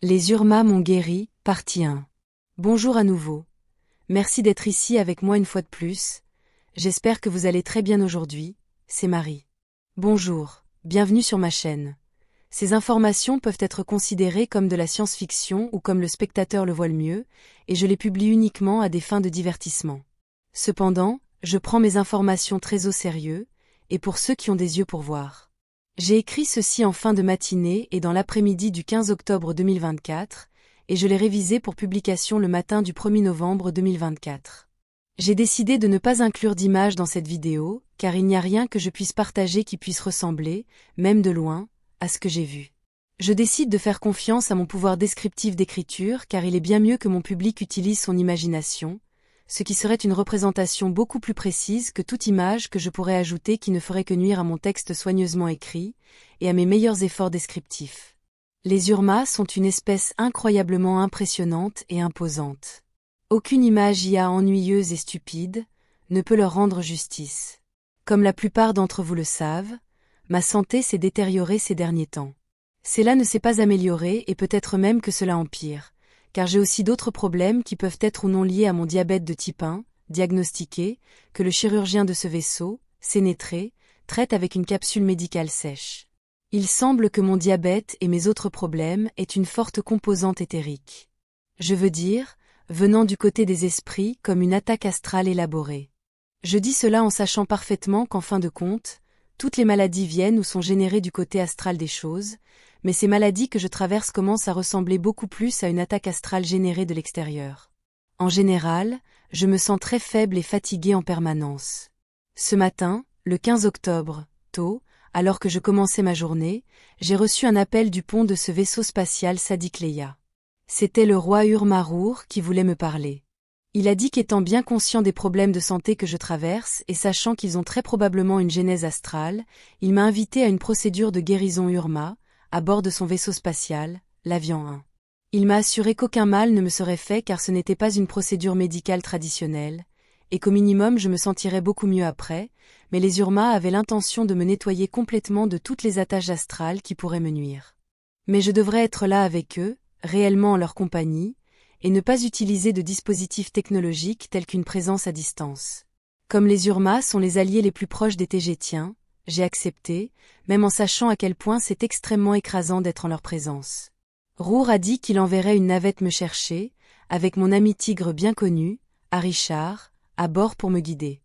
Les Urma m'ont guéri, partie 1. Bonjour à nouveau. Merci d'être ici avec moi une fois de plus. J'espère que vous allez très bien aujourd'hui, c'est Marie. Bonjour, bienvenue sur ma chaîne. Ces informations peuvent être considérées comme de la science-fiction ou comme le spectateur le voit le mieux, et je les publie uniquement à des fins de divertissement. Cependant, je prends mes informations très au sérieux, et pour ceux qui ont des yeux pour voir. J'ai écrit ceci en fin de matinée et dans l'après-midi du 15 octobre 2024, et je l'ai révisé pour publication le matin du 1er novembre 2024. J'ai décidé de ne pas inclure d'image dans cette vidéo, car il n'y a rien que je puisse partager qui puisse ressembler, même de loin, à ce que j'ai vu. Je décide de faire confiance à mon pouvoir descriptif d'écriture car il est bien mieux que mon public utilise son imagination, ce qui serait une représentation beaucoup plus précise que toute image que je pourrais ajouter qui ne ferait que nuire à mon texte soigneusement écrit, et à mes meilleurs efforts descriptifs. Les Urma sont une espèce incroyablement impressionnante et imposante. Aucune image IA ennuyeuse et stupide ne peut leur rendre justice. Comme la plupart d'entre vous le savent, ma santé s'est détériorée ces derniers temps. Cela ne s'est pas amélioré et peut-être même que cela empire, car j'ai aussi d'autres problèmes qui peuvent être ou non liés à mon diabète de type 1, diagnostiqué, que le chirurgien de ce vaisseau, Sénétré, traite avec une capsule médicale sèche. Il semble que mon diabète et mes autres problèmes aient une forte composante éthérique. Je veux dire, venant du côté des esprits comme une attaque astrale élaborée. Je dis cela en sachant parfaitement qu'en fin de compte, toutes les maladies viennent ou sont générées du côté astral des choses, mais ces maladies que je traverse commencent à ressembler beaucoup plus à une attaque astrale générée de l'extérieur. En général, je me sens très faible et fatiguée en permanence. Ce matin, le 15 octobre, tôt, alors que je commençais ma journée, j'ai reçu un appel du pont de ce vaisseau spatial Sadikleya. C'était le roi Urmarour qui voulait me parler. Il a dit qu'étant bien conscient des problèmes de santé que je traverse et sachant qu'ils ont très probablement une genèse astrale, il m'a invité à une procédure de guérison Urma, à bord de son vaisseau spatial, l'Avian 1. Il m'a assuré qu'aucun mal ne me serait fait car ce n'était pas une procédure médicale traditionnelle, et qu'au minimum je me sentirais beaucoup mieux après, mais les Urma avaient l'intention de me nettoyer complètement de toutes les attaches astrales qui pourraient me nuire. Mais je devrais être là avec eux, réellement en leur compagnie, et ne pas utiliser de dispositifs technologiques tels qu'une présence à distance. Comme les Urma sont les alliés les plus proches des Tégétiens, j'ai accepté, même en sachant à quel point c'est extrêmement écrasant d'être en leur présence. Rour a dit qu'il enverrait une navette me chercher, avec mon ami tigre bien connu, Arichar, à bord pour me guider.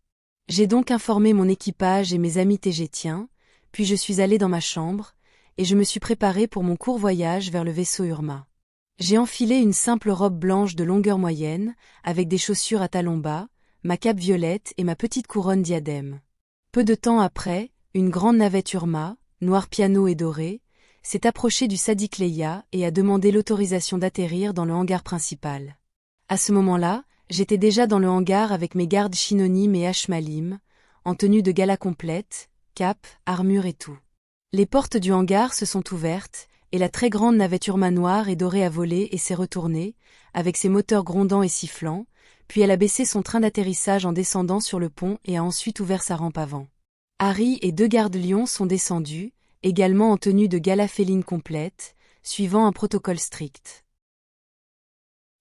J'ai donc informé mon équipage et mes amis Tégétiens, puis je suis allé dans ma chambre, et je me suis préparé pour mon court voyage vers le vaisseau Urma. J'ai enfilé une simple robe blanche de longueur moyenne, avec des chaussures à talons bas, ma cape violette et ma petite couronne diadème. Peu de temps après, une grande navette Urma, noir piano et dorée, s'est approchée du Sadikleya et a demandé l'autorisation d'atterrir dans le hangar principal. À ce moment-là, j'étais déjà dans le hangar avec mes gardes Shinonim et Ashmalim, en tenue de gala complète, cape, armure et tout. Les portes du hangar se sont ouvertes, et la très grande navette Urma noire et dorée a volé et s'est retournée, avec ses moteurs grondants et sifflants, puis elle a baissé son train d'atterrissage en descendant sur le pont et a ensuite ouvert sa rampe avant. Harry et 2 gardes lions sont descendus, également en tenue de gala féline complète, suivant un protocole strict.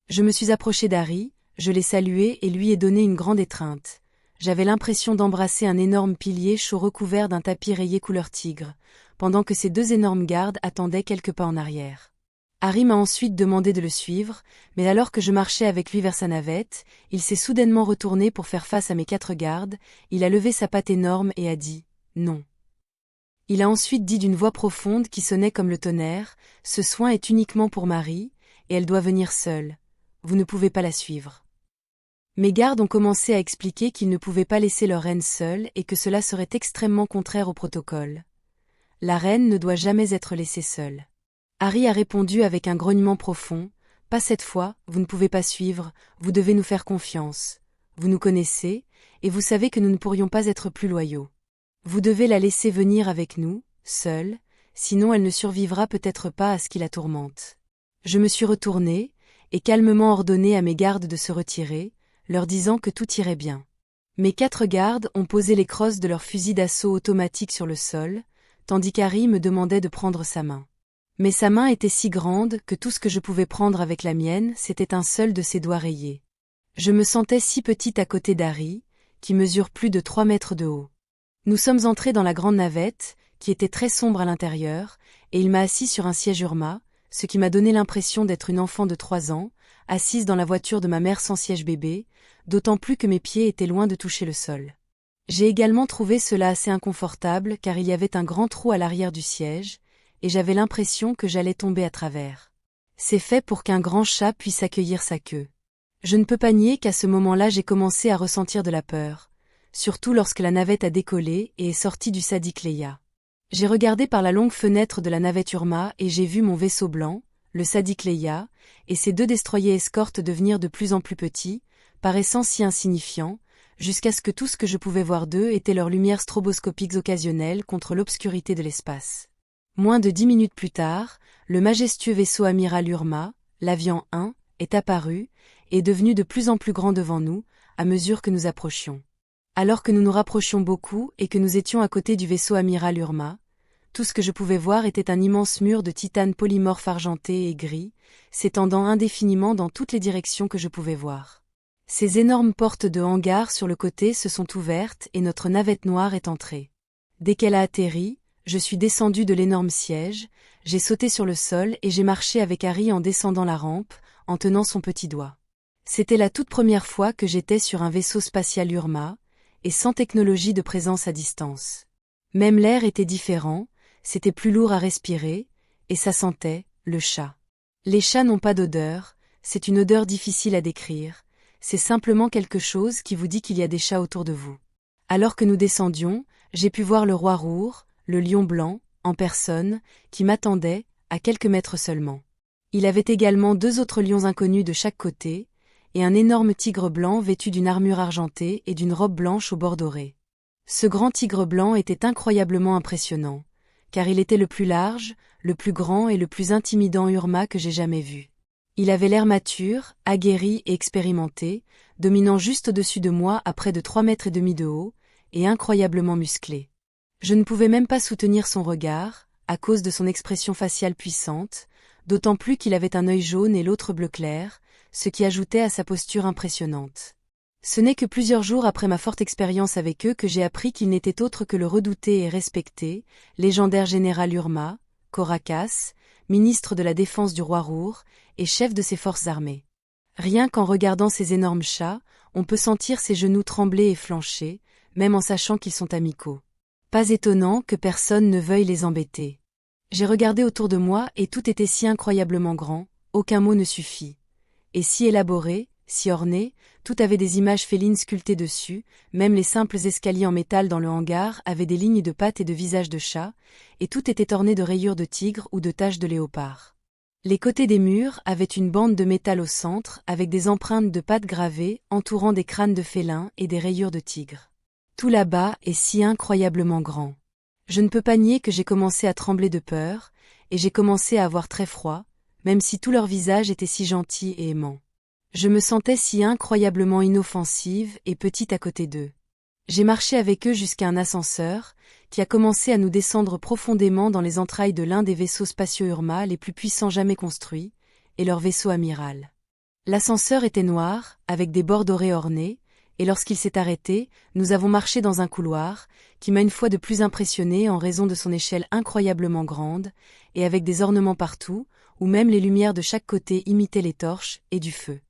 Je me suis approché d'Harry, je l'ai salué et lui ai donné une grande étreinte. J'avais l'impression d'embrasser un énorme pilier chaud recouvert d'un tapis rayé couleur tigre, pendant que ces 2 énormes gardes attendaient quelques pas en arrière. Harry m'a ensuite demandé de le suivre, mais alors que je marchais avec lui vers sa navette, il s'est soudainement retourné pour faire face à mes 4 gardes, il a levé sa patte énorme et a dit « Non ». Il a ensuite dit d'une voix profonde qui sonnait comme le tonnerre « Ce soin est uniquement pour Marie, et elle doit venir seule. Vous ne pouvez pas la suivre ». Mes gardes ont commencé à expliquer qu'ils ne pouvaient pas laisser leur reine seule et que cela serait extrêmement contraire au protocole. La reine ne doit jamais être laissée seule. Harry a répondu avec un grognement profond, « Pas cette fois, vous ne pouvez pas suivre, vous devez nous faire confiance. Vous nous connaissez, et vous savez que nous ne pourrions pas être plus loyaux. Vous devez la laisser venir avec nous, seule, sinon elle ne survivra peut-être pas à ce qui la tourmente. » Je me suis retourné, et calmement ordonné à mes gardes de se retirer, leur disant que tout irait bien. Mes 4 gardes ont posé les crosses de leurs fusils d'assaut automatiques sur le sol, tandis qu'Harry me demandait de prendre sa main. Mais sa main était si grande que tout ce que je pouvais prendre avec la mienne, c'était un seul de ses doigts rayés. Je me sentais si petite à côté d'Harry, qui mesure plus de 3 mètres de haut. Nous sommes entrés dans la grande navette, qui était très sombre à l'intérieur, et il m'a assis sur un siège Urma, ce qui m'a donné l'impression d'être une enfant de 3 ans, assise dans la voiture de ma mère sans siège bébé, d'autant plus que mes pieds étaient loin de toucher le sol. J'ai également trouvé cela assez inconfortable car il y avait un grand trou à l'arrière du siège, et j'avais l'impression que j'allais tomber à travers. C'est fait pour qu'un grand chat puisse accueillir sa queue. Je ne peux pas nier qu'à ce moment-là j'ai commencé à ressentir de la peur, surtout lorsque la navette a décollé et est sortie du Sadiq Leia. J'ai regardé par la longue fenêtre de la navette Urma et j'ai vu mon vaisseau blanc, le Sadiq Leia, et ses 2 destroyers escortes devenir de plus en plus petits, paraissant si insignifiants, jusqu'à ce que tout ce que je pouvais voir d'eux était leurs lumières stroboscopiques occasionnelles contre l'obscurité de l'espace. Moins de 10 minutes plus tard, le majestueux vaisseau amiral Urma, l'Avian 1, est apparu, et est devenu de plus en plus grand devant nous, à mesure que nous approchions. Alors que nous nous rapprochions beaucoup et que nous étions à côté du vaisseau amiral Urma, tout ce que je pouvais voir était un immense mur de titane polymorphe argenté et gris, s'étendant indéfiniment dans toutes les directions que je pouvais voir. Ces énormes portes de hangar sur le côté se sont ouvertes et notre navette noire est entrée. Dès qu'elle a atterri, je suis descendu de l'énorme siège, j'ai sauté sur le sol et j'ai marché avec Harry en descendant la rampe, en tenant son petit doigt. C'était la toute première fois que j'étais sur un vaisseau spatial Urma, et sans technologie de présence à distance. Même l'air était différent, c'était plus lourd à respirer, et ça sentait, le chat. Les chats n'ont pas d'odeur, c'est une odeur difficile à décrire, c'est simplement quelque chose qui vous dit qu'il y a des chats autour de vous. Alors que nous descendions, j'ai pu voir le roi Rour, le lion blanc, en personne, qui m'attendait, à quelques mètres seulement. Il avait également 2 autres lions inconnus de chaque côté, et un énorme tigre blanc vêtu d'une armure argentée et d'une robe blanche au bord doré. Ce grand tigre blanc était incroyablement impressionnant, car il était le plus large, le plus grand et le plus intimidant Urma que j'ai jamais vu. Il avait l'air mature, aguerri et expérimenté, dominant juste au-dessus de moi à près de 3 mètres et demi de haut, et incroyablement musclé. Je ne pouvais même pas soutenir son regard, à cause de son expression faciale puissante, d'autant plus qu'il avait un œil jaune et l'autre bleu clair, ce qui ajoutait à sa posture impressionnante. Ce n'est que plusieurs jours après ma forte expérience avec eux que j'ai appris qu'il n'était autre que le redouté et respecté, légendaire général Urma, Korakas, ministre de la Défense du roi Rour, et chef de ses forces armées. Rien qu'en regardant ces énormes chats, on peut sentir ses genoux trembler et flancher, même en sachant qu'ils sont amicaux. Pas étonnant que personne ne veuille les embêter. J'ai regardé autour de moi et tout était si incroyablement grand, aucun mot ne suffit. Et si élaboré, si orné, tout avait des images félines sculptées dessus, même les simples escaliers en métal dans le hangar avaient des lignes de pattes et de visages de chats, et tout était orné de rayures de tigre ou de taches de léopard. Les côtés des murs avaient une bande de métal au centre avec des empreintes de pattes gravées entourant des crânes de félins et des rayures de tigre. Tout là-bas est si incroyablement grand. Je ne peux pas nier que j'ai commencé à trembler de peur, et j'ai commencé à avoir très froid, même si tout leur visage était si gentil et aimant. Je me sentais si incroyablement inoffensive et petite à côté d'eux. J'ai marché avec eux jusqu'à un ascenseur, qui a commencé à nous descendre profondément dans les entrailles de l'un des vaisseaux spatiaux Urma les plus puissants jamais construits, et leur vaisseau amiral. L'ascenseur était noir, avec des bords dorés ornés, et lorsqu'il s'est arrêté, nous avons marché dans un couloir, qui m'a une fois de plus impressionné en raison de son échelle incroyablement grande, et avec des ornements partout, où même les lumières de chaque côté imitaient les torches et du feu.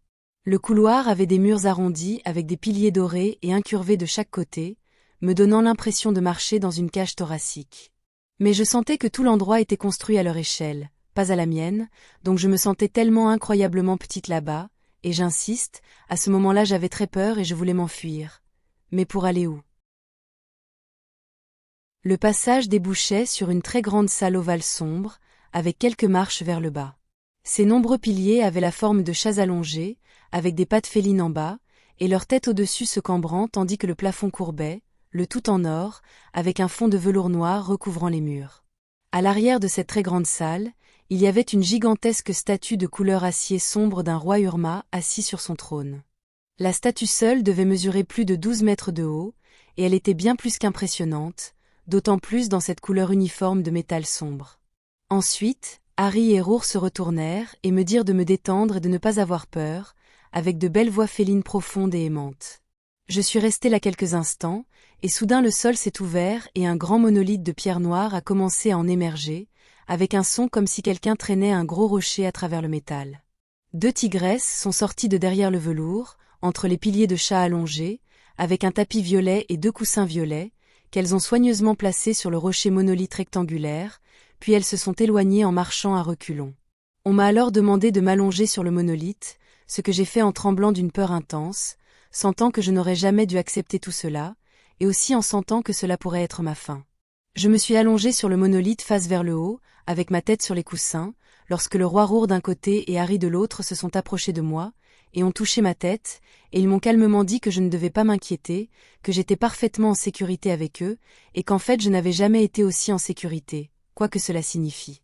Le couloir avait des murs arrondis avec des piliers dorés et incurvés de chaque côté, me donnant l'impression de marcher dans une cage thoracique. Mais je sentais que tout l'endroit était construit à leur échelle, pas à la mienne, donc je me sentais tellement incroyablement petite là-bas, et j'insiste, à ce moment-là j'avais très peur et je voulais m'enfuir. Mais pour aller où? Le passage débouchait sur une très grande salle ovale sombre, avec quelques marches vers le bas. Ces nombreux piliers avaient la forme de chats allongés, avec des pattes félines en bas, et leur tête au-dessus se cambrant tandis que le plafond courbait, le tout en or, avec un fond de velours noir recouvrant les murs. À l'arrière de cette très grande salle, il y avait une gigantesque statue de couleur acier sombre d'un roi Urma assis sur son trône. La statue seule devait mesurer plus de 12 mètres de haut, et elle était bien plus qu'impressionnante, d'autant plus dans cette couleur uniforme de métal sombre. Ensuite, Harry et Rour se retournèrent et me dirent de me détendre et de ne pas avoir peur, avec de belles voix félines profondes et aimantes. Je suis resté là quelques instants, et soudain le sol s'est ouvert et un grand monolithe de pierre noire a commencé à en émerger, avec un son comme si quelqu'un traînait un gros rocher à travers le métal. 2 tigresses sont sorties de derrière le velours, entre les piliers de chat allongés, avec un tapis violet et 2 coussins violets, qu'elles ont soigneusement placés sur le rocher monolithe rectangulaire, puis elles se sont éloignées en marchant à reculons. On m'a alors demandé de m'allonger sur le monolithe, ce que j'ai fait en tremblant d'une peur intense, sentant que je n'aurais jamais dû accepter tout cela, et aussi en sentant que cela pourrait être ma fin. Je me suis allongé sur le monolithe face vers le haut, avec ma tête sur les coussins, lorsque le roi Rour d'un côté et Harry de l'autre se sont approchés de moi, et ont touché ma tête, et ils m'ont calmement dit que je ne devais pas m'inquiéter, que j'étais parfaitement en sécurité avec eux, et qu'en fait je n'avais jamais été aussi en sécurité, quoi que cela signifie.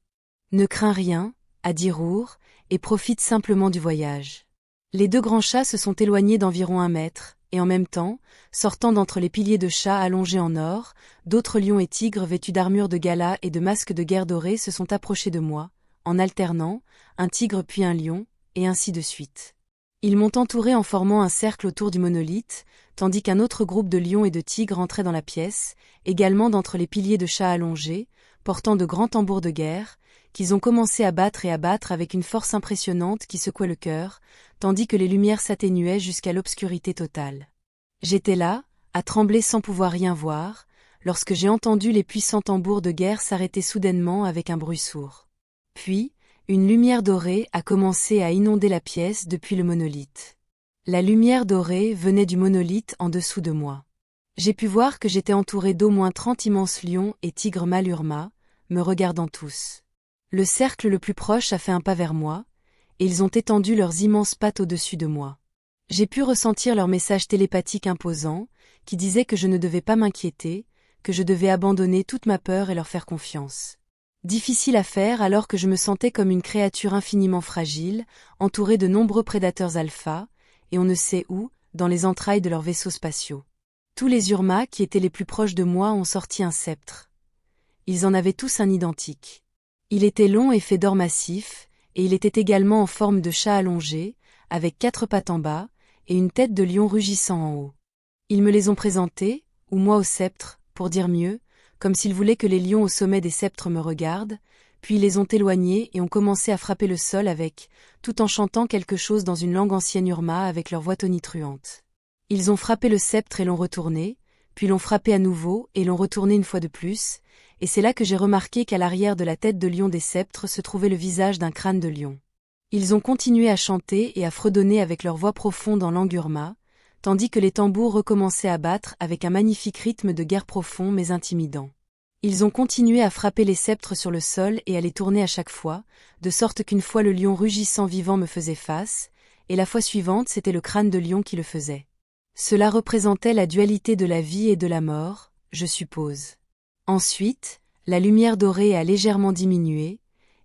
Ne crains rien, a dit Rour, et profite simplement du voyage. Les 2 grands chats se sont éloignés d'environ 1 mètre, et en même temps, sortant d'entre les piliers de chats allongés en or, d'autres lions et tigres vêtus d'armures de gala et de masques de guerre dorés se sont approchés de moi, en alternant, un tigre puis un lion, et ainsi de suite. Ils m'ont entouré en formant un cercle autour du monolithe, tandis qu'un autre groupe de lions et de tigres entrait dans la pièce, également d'entre les piliers de chats allongés, portant de grands tambours de guerre, qu'ils ont commencé à battre avec une force impressionnante qui secouait le cœur, tandis que les lumières s'atténuaient jusqu'à l'obscurité totale. J'étais là, à trembler sans pouvoir rien voir, lorsque j'ai entendu les puissants tambours de guerre s'arrêter soudainement avec un bruit sourd. Puis, une lumière dorée a commencé à inonder la pièce depuis le monolithe. La lumière dorée venait du monolithe en dessous de moi. J'ai pu voir que j'étais entouré d'au moins 30 immenses lions et tigres Malurma, me regardant tous. Le cercle le plus proche a fait un pas vers moi, et ils ont étendu leurs immenses pattes au-dessus de moi. J'ai pu ressentir leur message télépathique imposant, qui disait que je ne devais pas m'inquiéter, que je devais abandonner toute ma peur et leur faire confiance. Difficile à faire alors que je me sentais comme une créature infiniment fragile, entourée de nombreux prédateurs alpha, et on ne sait où, dans les entrailles de leurs vaisseaux spatiaux. Tous les Urma qui étaient les plus proches de moi ont sorti un sceptre. Ils en avaient tous un identique. Il était long et fait d'or massif, et il était également en forme de chat allongé, avec 4 pattes en bas, et une tête de lion rugissant en haut. Ils me les ont présentés, ou moi au sceptre, pour dire mieux, comme s'ils voulaient que les lions au sommet des sceptres me regardent, puis ils les ont éloignés et ont commencé à frapper le sol avec, tout en chantant quelque chose dans une langue ancienne Urma avec leur voix tonitruante. Ils ont frappé le sceptre et l'ont retourné, puis l'ont frappé à nouveau et l'ont retourné une fois de plus, et c'est là que j'ai remarqué qu'à l'arrière de la tête de lion des sceptres se trouvait le visage d'un crâne de lion. Ils ont continué à chanter et à fredonner avec leur voix profonde en langue Urma, tandis que les tambours recommençaient à battre avec un magnifique rythme de guerre profond mais intimidant. Ils ont continué à frapper les sceptres sur le sol et à les tourner à chaque fois, de sorte qu'une fois le lion rugissant vivant me faisait face, et la fois suivante c'était le crâne de lion qui le faisait. Cela représentait la dualité de la vie et de la mort, je suppose. Ensuite, la lumière dorée a légèrement diminué,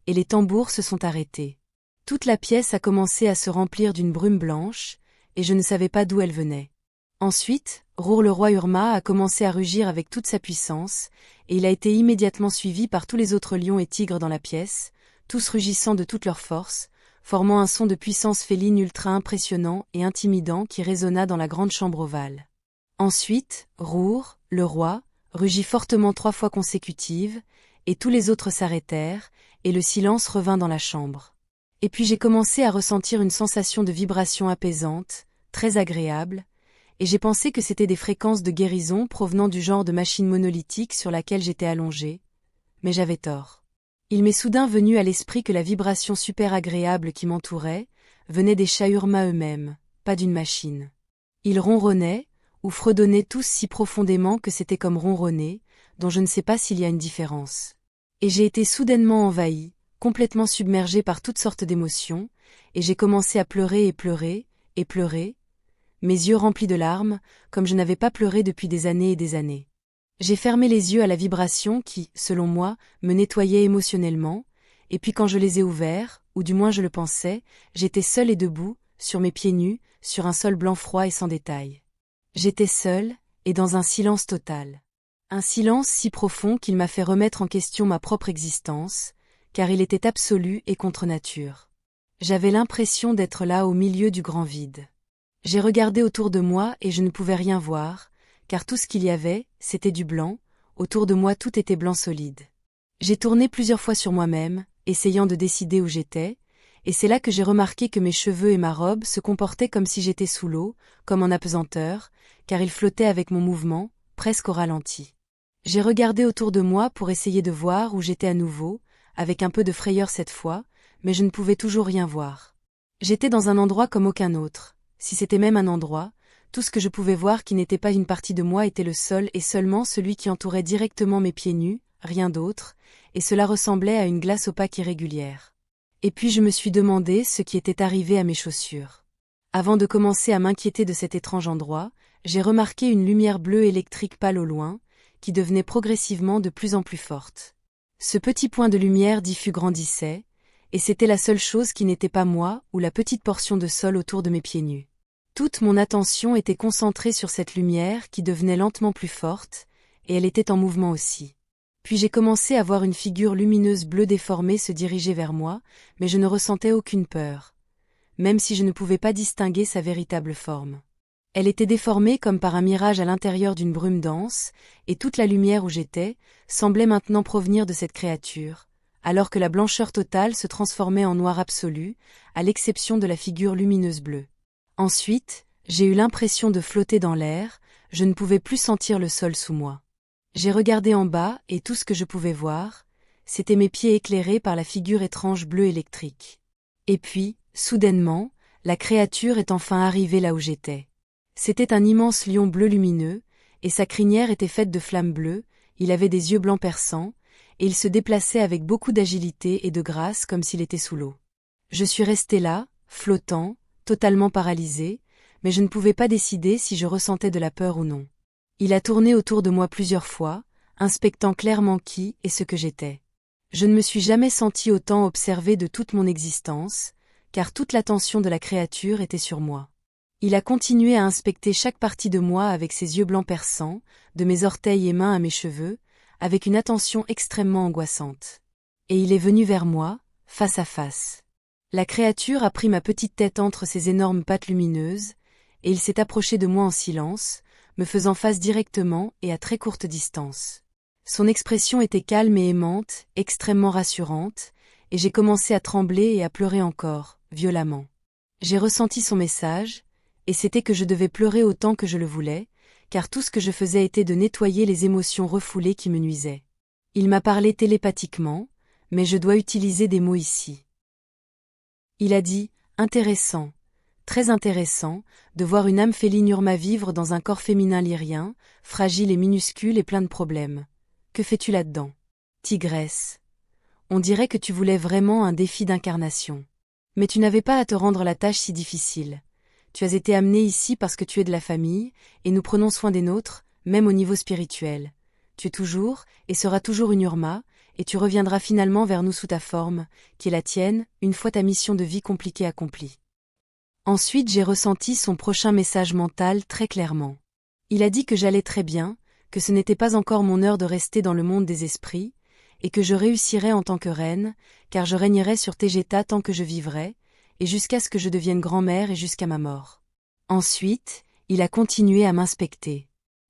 et les tambours se sont arrêtés. Toute la pièce a commencé à se remplir d'une brume blanche, et je ne savais pas d'où elle venait. Ensuite, Rour le roi Urma a commencé à rugir avec toute sa puissance, et il a été immédiatement suivi par tous les autres lions et tigres dans la pièce, tous rugissant de toute leur force, formant un son de puissance féline ultra impressionnant et intimidant qui résonna dans la grande chambre ovale. Ensuite, Rour, le roi, rugit fortement 3 fois consécutives, et tous les autres s'arrêtèrent, et le silence revint dans la chambre. Et puis j'ai commencé à ressentir une sensation de vibration apaisante, très agréable, et j'ai pensé que c'était des fréquences de guérison provenant du genre de machine monolithique sur laquelle j'étais allongé, mais j'avais tort. Il m'est soudain venu à l'esprit que la vibration super agréable qui m'entourait venait des chats Urma eux-mêmes, pas d'une machine. Ils ronronnaient, ou fredonnaient tous si profondément que c'était comme ronronner, dont je ne sais pas s'il y a une différence. Et j'ai été soudainement envahi, complètement submergé par toutes sortes d'émotions, et j'ai commencé à pleurer et pleurer, et pleurer, mes yeux remplis de larmes, comme je n'avais pas pleuré depuis des années et des années. J'ai fermé les yeux à la vibration qui, selon moi, me nettoyait émotionnellement, et puis quand je les ai ouverts, ou du moins je le pensais, j'étais seul et debout, sur mes pieds nus, sur un sol blanc froid et sans détail. J'étais seul, et dans un silence total. Un silence si profond qu'il m'a fait remettre en question ma propre existence, car il était absolu et contre nature. J'avais l'impression d'être là au milieu du grand vide. J'ai regardé autour de moi et je ne pouvais rien voir, car tout ce qu'il y avait, c'était du blanc, autour de moi tout était blanc solide. J'ai tourné plusieurs fois sur moi-même, essayant de décider où j'étais, et c'est là que j'ai remarqué que mes cheveux et ma robe se comportaient comme si j'étais sous l'eau, comme en apesanteur, car ils flottaient avec mon mouvement, presque au ralenti. J'ai regardé autour de moi pour essayer de voir où j'étais à nouveau, avec un peu de frayeur cette fois, mais je ne pouvais toujours rien voir. J'étais dans un endroit comme aucun autre. Si c'était même un endroit, tout ce que je pouvais voir qui n'était pas une partie de moi était le sol et seulement celui qui entourait directement mes pieds nus, rien d'autre, et cela ressemblait à une glace opaque irrégulière. Et puis je me suis demandé ce qui était arrivé à mes chaussures. Avant de commencer à m'inquiéter de cet étrange endroit, j'ai remarqué une lumière bleue électrique pâle au loin, qui devenait progressivement de plus en plus forte. Ce petit point de lumière diffus grandissait, et c'était la seule chose qui n'était pas moi ou la petite portion de sol autour de mes pieds nus. Toute mon attention était concentrée sur cette lumière qui devenait lentement plus forte, et elle était en mouvement aussi. Puis j'ai commencé à voir une figure lumineuse bleue déformée se diriger vers moi, mais je ne ressentais aucune peur, même si je ne pouvais pas distinguer sa véritable forme. Elle était déformée comme par un mirage à l'intérieur d'une brume dense, et toute la lumière où j'étais semblait maintenant provenir de cette créature, alors que la blancheur totale se transformait en noir absolu, à l'exception de la figure lumineuse bleue. Ensuite, j'ai eu l'impression de flotter dans l'air, je ne pouvais plus sentir le sol sous moi. J'ai regardé en bas et tout ce que je pouvais voir, c'était mes pieds éclairés par la figure étrange bleue électrique. Et puis, soudainement, la créature est enfin arrivée là où j'étais. C'était un immense lion bleu lumineux, et sa crinière était faite de flammes bleues, il avait des yeux blancs perçants, et il se déplaçait avec beaucoup d'agilité et de grâce comme s'il était sous l'eau. Je suis resté là, flottant, totalement paralysé, mais je ne pouvais pas décider si je ressentais de la peur ou non. Il a tourné autour de moi plusieurs fois, inspectant clairement qui et ce que j'étais. Je ne me suis jamais senti autant observé de toute mon existence, car toute l'attention de la créature était sur moi. Il a continué à inspecter chaque partie de moi avec ses yeux blancs perçants, de mes orteils et mains à mes cheveux, avec une attention extrêmement angoissante. Et il est venu vers moi, face à face. La créature a pris ma petite tête entre ses énormes pattes lumineuses, et il s'est approché de moi en silence, me faisant face directement et à très courte distance. Son expression était calme et aimante, extrêmement rassurante, et j'ai commencé à trembler et à pleurer encore, violemment. J'ai ressenti son message, et c'était que je devais pleurer autant que je le voulais, car tout ce que je faisais était de nettoyer les émotions refoulées qui me nuisaient. Il m'a parlé télépathiquement, mais je dois utiliser des mots ici. Il a dit « intéressant ». Très intéressant, de voir une âme féline Urma vivre dans un corps féminin lyrien, fragile et minuscule et plein de problèmes. Que fais-tu là-dedans? Tigresse. On dirait que tu voulais vraiment un défi d'incarnation. Mais tu n'avais pas à te rendre la tâche si difficile. Tu as été amenée ici parce que tu es de la famille, et nous prenons soin des nôtres, même au niveau spirituel. Tu es toujours, et seras toujours une Urma, et tu reviendras finalement vers nous sous ta forme, qui est la tienne, une fois ta mission de vie compliquée accomplie. Ensuite j'ai ressenti son prochain message mental très clairement. Il a dit que j'allais très bien, que ce n'était pas encore mon heure de rester dans le monde des esprits, et que je réussirais en tant que reine, car je régnerais sur Tegeta tant que je vivrais, et jusqu'à ce que je devienne grand-mère et jusqu'à ma mort. Ensuite, il a continué à m'inspecter.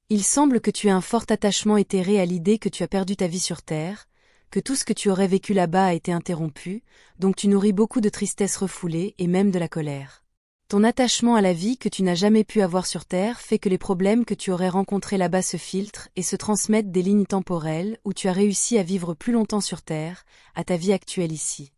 Il semble que tu aies un fort attachement éthéré à l'idée que tu as perdu ta vie sur Terre, que tout ce que tu aurais vécu là-bas a été interrompu, donc tu nourris beaucoup de tristesse refoulée et même de la colère. Ton attachement à la vie que tu n'as jamais pu avoir sur Terre fait que les problèmes que tu aurais rencontrés là-bas se filtrent et se transmettent des lignes temporelles où tu as réussi à vivre plus longtemps sur Terre, à ta vie actuelle ici.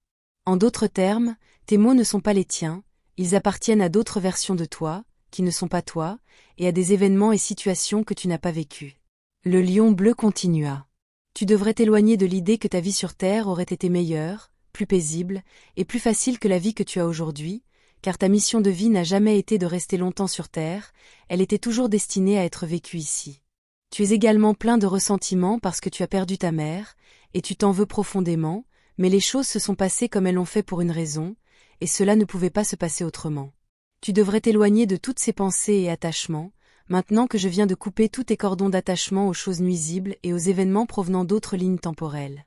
En d'autres termes, tes mots ne sont pas les tiens, ils appartiennent à d'autres versions de toi, qui ne sont pas toi, et à des événements et situations que tu n'as pas vécus. Le lion bleu continua. Tu devrais t'éloigner de l'idée que ta vie sur Terre aurait été meilleure, plus paisible, et plus facile que la vie que tu as aujourd'hui, car ta mission de vie n'a jamais été de rester longtemps sur Terre, elle était toujours destinée à être vécue ici. Tu es également plein de ressentiment parce que tu as perdu ta mère, et tu t'en veux profondément, mais les choses se sont passées comme elles l'ont fait pour une raison, et cela ne pouvait pas se passer autrement. Tu devrais t'éloigner de toutes ces pensées et attachements, maintenant que je viens de couper tous tes cordons d'attachement aux choses nuisibles et aux événements provenant d'autres lignes temporelles.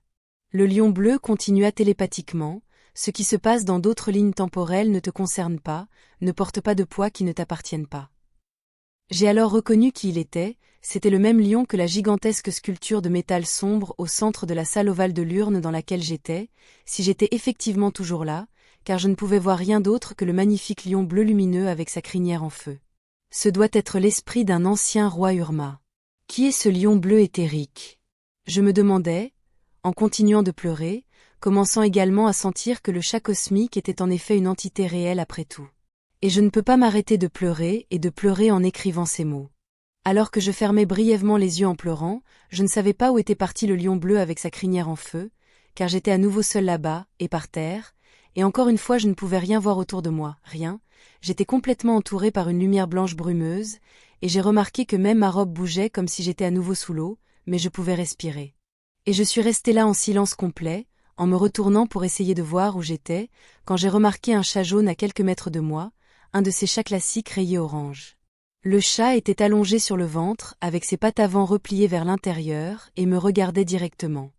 Le lion bleu continua télépathiquement, ce qui se passe dans d'autres lignes temporelles ne te concerne pas, ne porte pas de poids qui ne t'appartienne pas. J'ai alors reconnu qui il était, c'était le même lion que la gigantesque sculpture de métal sombre au centre de la salle ovale de l'urne dans laquelle j'étais, si j'étais effectivement toujours là, car je ne pouvais voir rien d'autre que le magnifique lion bleu lumineux avec sa crinière en feu. Ce doit être l'esprit d'un ancien roi Urma. Qui est ce lion bleu éthérique? Je me demandais, en continuant de pleurer, commençant également à sentir que le chat cosmique était en effet une entité réelle après tout. Et je ne peux pas m'arrêter de pleurer et de pleurer en écrivant ces mots. Alors que je fermais brièvement les yeux en pleurant, je ne savais pas où était parti le lion bleu avec sa crinière en feu, car j'étais à nouveau seul là-bas, et par terre, et encore une fois je ne pouvais rien voir autour de moi, rien, j'étais complètement entouré par une lumière blanche brumeuse, et j'ai remarqué que même ma robe bougeait comme si j'étais à nouveau sous l'eau, mais je pouvais respirer. Et je suis resté là en silence complet, en me retournant pour essayer de voir où j'étais, quand j'ai remarqué un chat jaune à quelques mètres de moi, un de ces chats classiques rayés orange. Le chat était allongé sur le ventre, avec ses pattes avant repliées vers l'intérieur, et me regardait directement.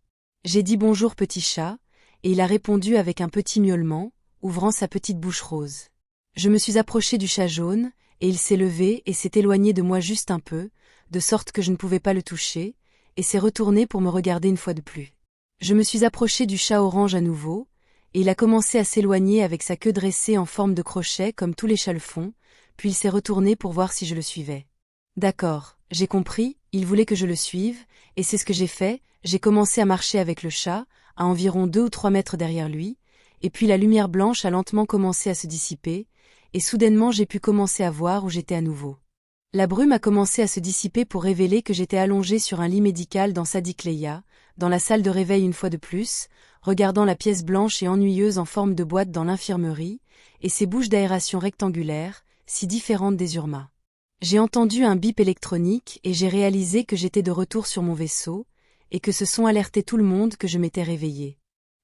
J'ai dit bonjour petit chat, et il a répondu avec un petit miaulement, ouvrant sa petite bouche rose. Je me suis approché du chat jaune, et il s'est levé et s'est éloigné de moi juste un peu, de sorte que je ne pouvais pas le toucher, et s'est retourné pour me regarder une fois de plus. Je me suis approché du chat orange à nouveau, et il a commencé à s'éloigner avec sa queue dressée en forme de crochet comme tous les chats le font, puis il s'est retourné pour voir si je le suivais. D'accord, j'ai compris, il voulait que je le suive, et c'est ce que j'ai fait, j'ai commencé à marcher avec le chat, à environ 2 ou 3 mètres derrière lui, et puis la lumière blanche a lentement commencé à se dissiper, et soudainement j'ai pu commencer à voir où j'étais à nouveau. La brume a commencé à se dissiper pour révéler que j'étais allongé sur un lit médical dans Sadikleya, dans la salle de réveil une fois de plus, regardant la pièce blanche et ennuyeuse en forme de boîte dans l'infirmerie, et ses bouches d'aération rectangulaires, si différentes des Urma. J'ai entendu un bip électronique et j'ai réalisé que j'étais de retour sur mon vaisseau, et que ce son alertait tout le monde que je m'étais réveillé.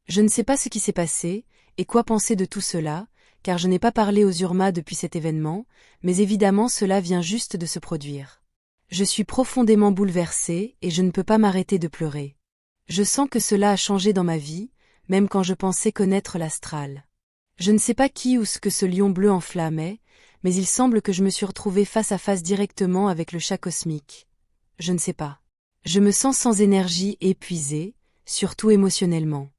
Je ne sais pas ce qui s'est passé, et quoi penser de tout cela, car je n'ai pas parlé aux Urma depuis cet événement, mais évidemment cela vient juste de se produire. Je suis profondément bouleversée et je ne peux pas m'arrêter de pleurer. Je sens que cela a changé dans ma vie, même quand je pensais connaître l'astral. Je ne sais pas qui ou ce que ce lion bleu enflammait, mais il semble que je me suis retrouvée face à face directement avec le chat cosmique. Je ne sais pas. Je me sens sans énergie et épuisée, surtout émotionnellement.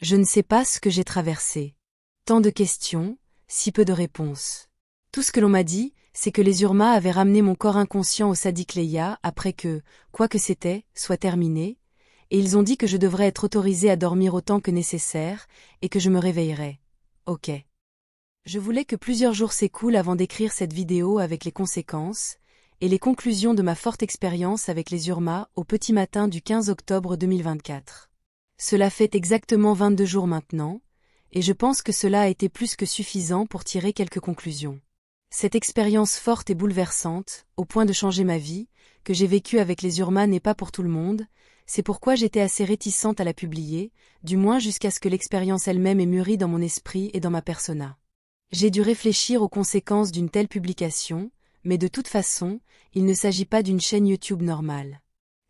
Je ne sais pas ce que j'ai traversé. Tant de questions, si peu de réponses. Tout ce que l'on m'a dit, c'est que les Urma avaient ramené mon corps inconscient au Sadikleya après que, quoi que c'était, soit terminé, et ils ont dit que je devrais être autorisée à dormir autant que nécessaire, et que je me réveillerais. Ok. Je voulais que plusieurs jours s'écoulent avant d'écrire cette vidéo avec les conséquences, et les conclusions de ma forte expérience avec les Urma au petit matin du 15 octobre 2024. Cela fait exactement 22 jours maintenant, et je pense que cela a été plus que suffisant pour tirer quelques conclusions. Cette expérience forte et bouleversante, au point de changer ma vie, que j'ai vécue avec les Urma n'est pas pour tout le monde, c'est pourquoi j'étais assez réticente à la publier, du moins jusqu'à ce que l'expérience elle-même ait mûri dans mon esprit et dans ma persona. J'ai dû réfléchir aux conséquences d'une telle publication, mais de toute façon, il ne s'agit pas d'une chaîne YouTube normale.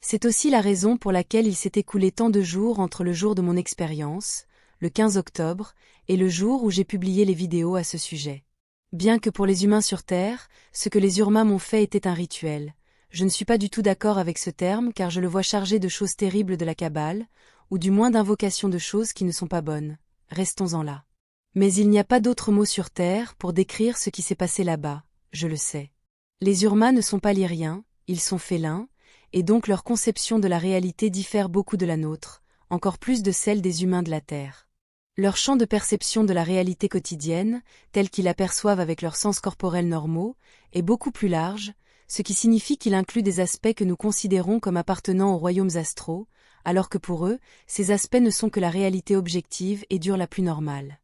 C'est aussi la raison pour laquelle il s'est écoulé tant de jours entre le jour de mon expérience, le 15 octobre, et le jour où j'ai publié les vidéos à ce sujet. Bien que pour les humains sur Terre, ce que les Urma m'ont fait était un rituel, je ne suis pas du tout d'accord avec ce terme car je le vois chargé de choses terribles de la Kabbale, ou du moins d'invocations de choses qui ne sont pas bonnes. Restons-en là. Mais il n'y a pas d'autre mot sur Terre pour décrire ce qui s'est passé là-bas, je le sais. Les Urma ne sont pas lyriens, ils sont félins, et donc leur conception de la réalité diffère beaucoup de la nôtre, encore plus de celle des humains de la Terre. Leur champ de perception de la réalité quotidienne, tel qu'ils l'aperçoivent avec leurs sens corporels normaux, est beaucoup plus large, ce qui signifie qu'il inclut des aspects que nous considérons comme appartenant aux royaumes astraux, alors que pour eux, ces aspects ne sont que la réalité objective et dure la plus normale.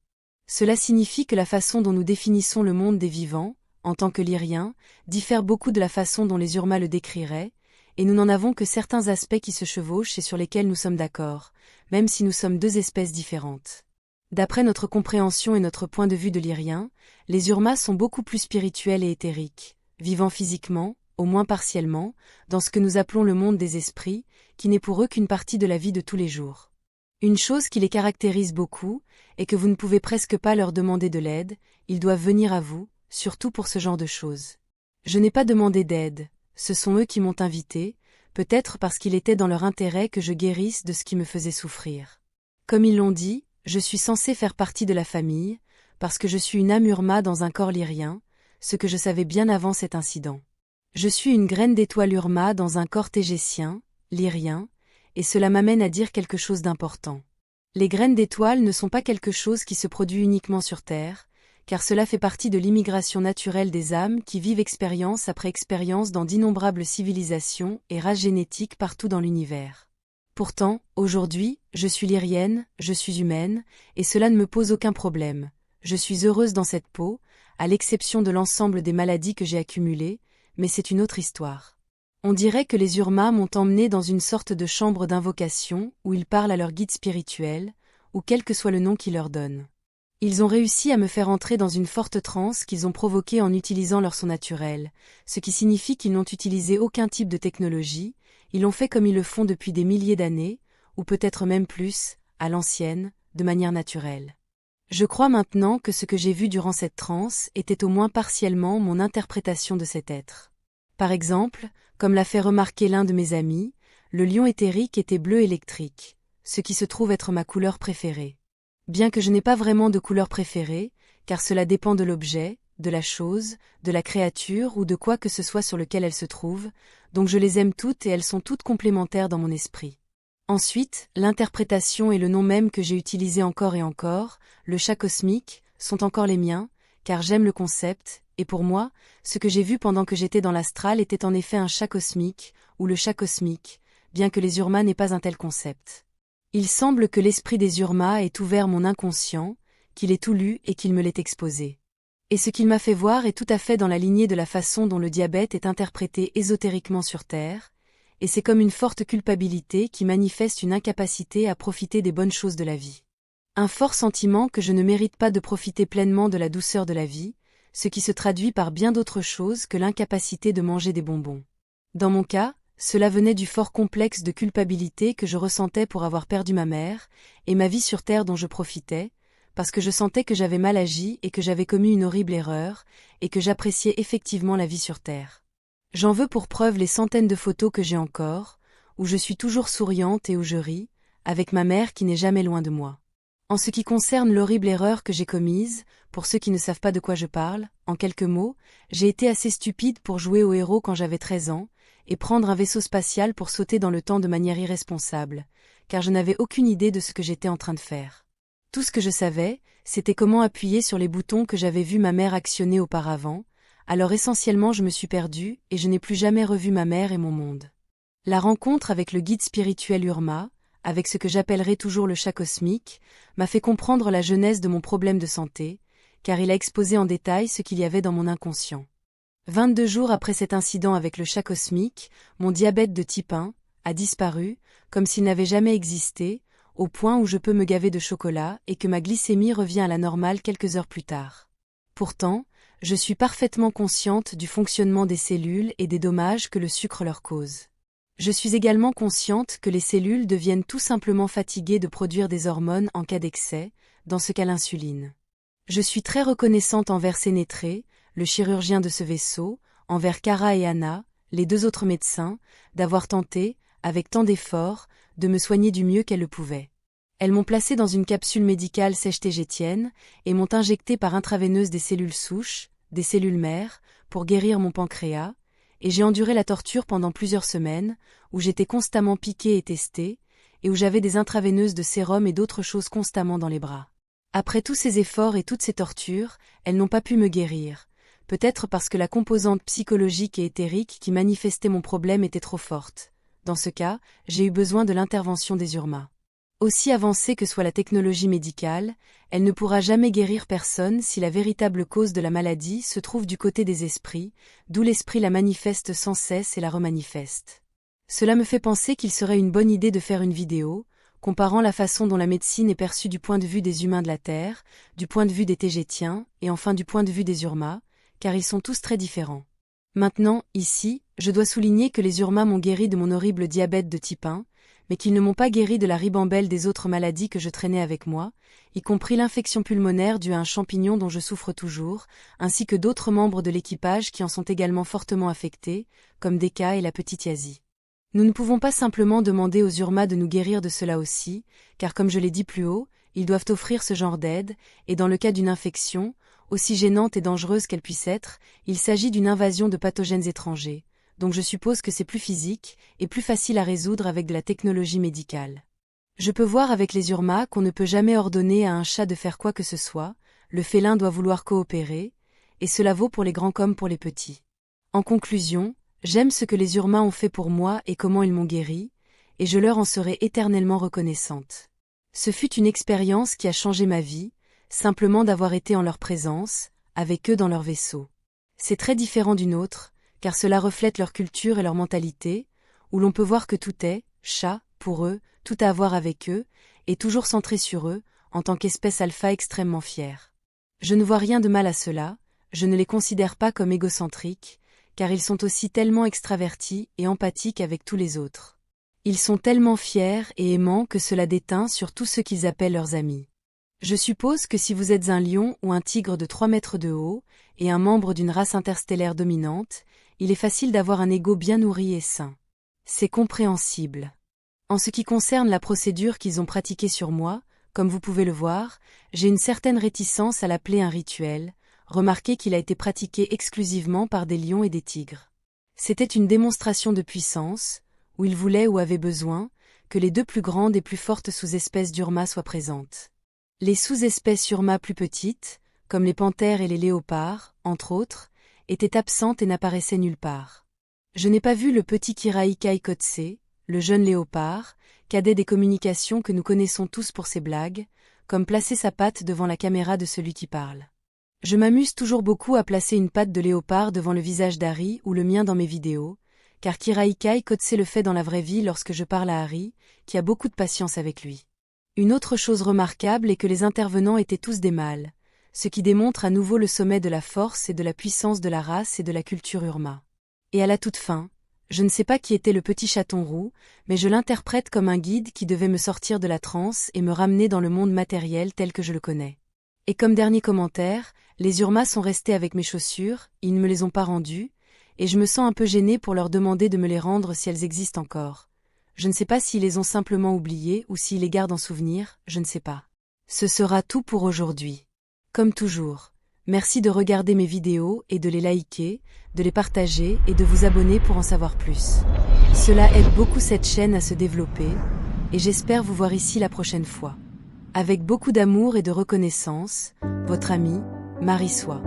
Cela signifie que la façon dont nous définissons le monde des vivants, en tant que lyriens, diffère beaucoup de la façon dont les Urma le décriraient, et nous n'en avons que certains aspects qui se chevauchent et sur lesquels nous sommes d'accord, même si nous sommes deux espèces différentes. D'après notre compréhension et notre point de vue de lyrien, les Urma sont beaucoup plus spirituels et éthériques, vivant physiquement, au moins partiellement, dans ce que nous appelons le monde des esprits, qui n'est pour eux qu'une partie de la vie de tous les jours. Une chose qui les caractérise beaucoup est que vous ne pouvez presque pas leur demander de l'aide, ils doivent venir à vous, surtout pour ce genre de choses. Je n'ai pas demandé d'aide, ce sont eux qui m'ont invité, peut-être parce qu'il était dans leur intérêt que je guérisse de ce qui me faisait souffrir. Comme ils l'ont dit, je suis censée faire partie de la famille, parce que je suis une âme Urma dans un corps lyrien, ce que je savais bien avant cet incident. Je suis une graine d'étoile Urma dans un corps tégétien, lyrien, et cela m'amène à dire quelque chose d'important. Les graines d'étoiles ne sont pas quelque chose qui se produit uniquement sur Terre, car cela fait partie de l'immigration naturelle des âmes qui vivent expérience après expérience dans d'innombrables civilisations et races génétiques partout dans l'univers. Pourtant, aujourd'hui, je suis lyrienne, je suis humaine, et cela ne me pose aucun problème. Je suis heureuse dans cette peau, à l'exception de l'ensemble des maladies que j'ai accumulées, mais c'est une autre histoire. On dirait que les Urmas m'ont emmenée dans une sorte de chambre d'invocation où ils parlent à leur guide spirituel, ou quel que soit le nom qu'ils leur donnent. Ils ont réussi à me faire entrer dans une forte transe qu'ils ont provoquée en utilisant leur son naturel, ce qui signifie qu'ils n'ont utilisé aucun type de technologie, ils l'ont fait comme ils le font depuis des milliers d'années, ou peut-être même plus, à l'ancienne, de manière naturelle. Je crois maintenant que ce que j'ai vu durant cette transe était au moins partiellement mon interprétation de cet être. Par exemple, comme l'a fait remarquer l'un de mes amis, le lion éthérique était bleu électrique, ce qui se trouve être ma couleur préférée. Bien que je n'ai pas vraiment de couleur préférée, car cela dépend de l'objet, de la chose, de la créature ou de quoi que ce soit sur lequel elle se trouve, donc je les aime toutes et elles sont toutes complémentaires dans mon esprit. Ensuite, l'interprétation et le nom même que j'ai utilisé encore et encore, le chat cosmique, sont encore les miens, car j'aime le concept, et pour moi, ce que j'ai vu pendant que j'étais dans l'astral était en effet un chat cosmique, ou le chat cosmique, bien que les Urmas n'aient pas un tel concept. Il semble que l'esprit des Urmas ait ouvert mon inconscient, qu'il ait tout lu et qu'il me l'ait exposé. Et ce qu'il m'a fait voir est tout à fait dans la lignée de la façon dont le diabète est interprété ésotériquement sur Terre, et c'est comme une forte culpabilité qui manifeste une incapacité à profiter des bonnes choses de la vie. Un fort sentiment que je ne mérite pas de profiter pleinement de la douceur de la vie, ce qui se traduit par bien d'autres choses que l'incapacité de manger des bonbons. Dans mon cas, cela venait du fort complexe de culpabilité que je ressentais pour avoir perdu ma mère, et ma vie sur Terre dont je profitais, parce que je sentais que j'avais mal agi et que j'avais commis une horrible erreur, et que j'appréciais effectivement la vie sur Terre. J'en veux pour preuve les centaines de photos que j'ai encore, où je suis toujours souriante et où je ris, avec ma mère qui n'est jamais loin de moi. En ce qui concerne l'horrible erreur que j'ai commise, pour ceux qui ne savent pas de quoi je parle, en quelques mots, j'ai été assez stupide pour jouer au héros quand j'avais 13 ans, et prendre un vaisseau spatial pour sauter dans le temps de manière irresponsable, car je n'avais aucune idée de ce que j'étais en train de faire. Tout ce que je savais, c'était comment appuyer sur les boutons que j'avais vu ma mère actionner auparavant, alors essentiellement je me suis perdue et je n'ai plus jamais revu ma mère et mon monde. La rencontre avec le guide spirituel Urma, avec ce que j'appellerai toujours le chat cosmique, m'a fait comprendre la genèse de mon problème de santé, car il a exposé en détail ce qu'il y avait dans mon inconscient. 22 jours après cet incident avec le chat cosmique, mon diabète de type 1 a disparu, comme s'il n'avait jamais existé, au point où je peux me gaver de chocolat et que ma glycémie revient à la normale quelques heures plus tard. Pourtant, je suis parfaitement consciente du fonctionnement des cellules et des dommages que le sucre leur cause. Je suis également consciente que les cellules deviennent tout simplement fatiguées de produire des hormones en cas d'excès, dans ce cas l'insuline. Je suis très reconnaissante envers Sénétré, le chirurgien de ce vaisseau, envers Kara et Anna, les deux autres médecins, d'avoir tenté, avec tant d'efforts, de me soigner du mieux qu'elles le pouvaient. Elles m'ont placé dans une capsule médicale sèche-tégétienne et m'ont injecté par intraveineuse des cellules souches, des cellules mères, pour guérir mon pancréas, et j'ai enduré la torture pendant plusieurs semaines, où j'étais constamment piquée et testée, et où j'avais des intraveineuses de sérum et d'autres choses constamment dans les bras. Après tous ces efforts et toutes ces tortures, elles n'ont pas pu me guérir, peut-être parce que la composante psychologique et éthérique qui manifestait mon problème était trop forte. Dans ce cas, j'ai eu besoin de l'intervention des Urmas. Aussi avancée que soit la technologie médicale, elle ne pourra jamais guérir personne si la véritable cause de la maladie se trouve du côté des esprits, d'où l'esprit la manifeste sans cesse et la remanifeste. Cela me fait penser qu'il serait une bonne idée de faire une vidéo, comparant la façon dont la médecine est perçue du point de vue des humains de la Terre, du point de vue des Tégétiens, et enfin du point de vue des Urmas, car ils sont tous très différents. Maintenant, ici, je dois souligner que les Urmas m'ont guéri de mon horrible diabète de type 1, mais qu'ils ne m'ont pas guéri de la ribambelle des autres maladies que je traînais avec moi, y compris l'infection pulmonaire due à un champignon dont je souffre toujours, ainsi que d'autres membres de l'équipage qui en sont également fortement affectés, comme Deka et la petite Yazi. Nous ne pouvons pas simplement demander aux Urma de nous guérir de cela aussi, car comme je l'ai dit plus haut, ils doivent offrir ce genre d'aide, et dans le cas d'une infection, aussi gênante et dangereuse qu'elle puisse être, il s'agit d'une invasion de pathogènes étrangers, donc je suppose que c'est plus physique et plus facile à résoudre avec de la technologie médicale. Je peux voir avec les Urma qu'on ne peut jamais ordonner à un chat de faire quoi que ce soit, le félin doit vouloir coopérer, et cela vaut pour les grands comme pour les petits. En conclusion, j'aime ce que les Urma ont fait pour moi et comment ils m'ont guéri, et je leur en serai éternellement reconnaissante. Ce fut une expérience qui a changé ma vie, simplement d'avoir été en leur présence, avec eux dans leur vaisseau. C'est très différent d'une autre, car cela reflète leur culture et leur mentalité, où l'on peut voir que tout est, chat, pour eux, tout à voir avec eux, et toujours centré sur eux, en tant qu'espèce alpha extrêmement fière. Je ne vois rien de mal à cela, je ne les considère pas comme égocentriques, car ils sont aussi tellement extravertis et empathiques avec tous les autres. Ils sont tellement fiers et aimants que cela déteint sur tous ceux qu'ils appellent leurs amis. Je suppose que si vous êtes un lion ou un tigre de 3 mètres de haut, et un membre d'une race interstellaire dominante, il est facile d'avoir un ego bien nourri et sain. C'est compréhensible. En ce qui concerne la procédure qu'ils ont pratiquée sur moi, comme vous pouvez le voir, j'ai une certaine réticence à l'appeler un rituel, remarquez qu'il a été pratiqué exclusivement par des lions et des tigres. C'était une démonstration de puissance, où ils voulaient ou avaient besoin, que les 2 plus grandes et plus fortes sous-espèces d'Urma soient présentes. Les sous-espèces Urma plus petites, comme les panthères et les léopards, entre autres, étaient absentes et n'apparaissaient nulle part. Je n'ai pas vu le petit Kiraikai Kotse, le jeune léopard, cadet des communications que nous connaissons tous pour ses blagues, comme placer sa patte devant la caméra de celui qui parle. Je m'amuse toujours beaucoup à placer une patte de léopard devant le visage d'Harry ou le mien dans mes vidéos, car Kiraikai Kotse le fait dans la vraie vie lorsque je parle à Harry, qui a beaucoup de patience avec lui. Une autre chose remarquable est que les intervenants étaient tous des mâles, ce qui démontre à nouveau le sommet de la force et de la puissance de la race et de la culture Urma. Et à la toute fin, je ne sais pas qui était le petit chaton roux, mais je l'interprète comme un guide qui devait me sortir de la transe et me ramener dans le monde matériel tel que je le connais. Et comme dernier commentaire, les Urma sont restés avec mes chaussures, ils ne me les ont pas rendues, et je me sens un peu gênée pour leur demander de me les rendre si elles existent encore. Je ne sais pas s'ils les ont simplement oubliées ou s'ils les gardent en souvenir, je ne sais pas. Ce sera tout pour aujourd'hui. Comme toujours, merci de regarder mes vidéos et de les liker, de les partager et de vous abonner pour en savoir plus. Cela aide beaucoup cette chaîne à se développer, et j'espère vous voir ici la prochaine fois. Avec beaucoup d'amour et de reconnaissance, votre amie, Marie Soie.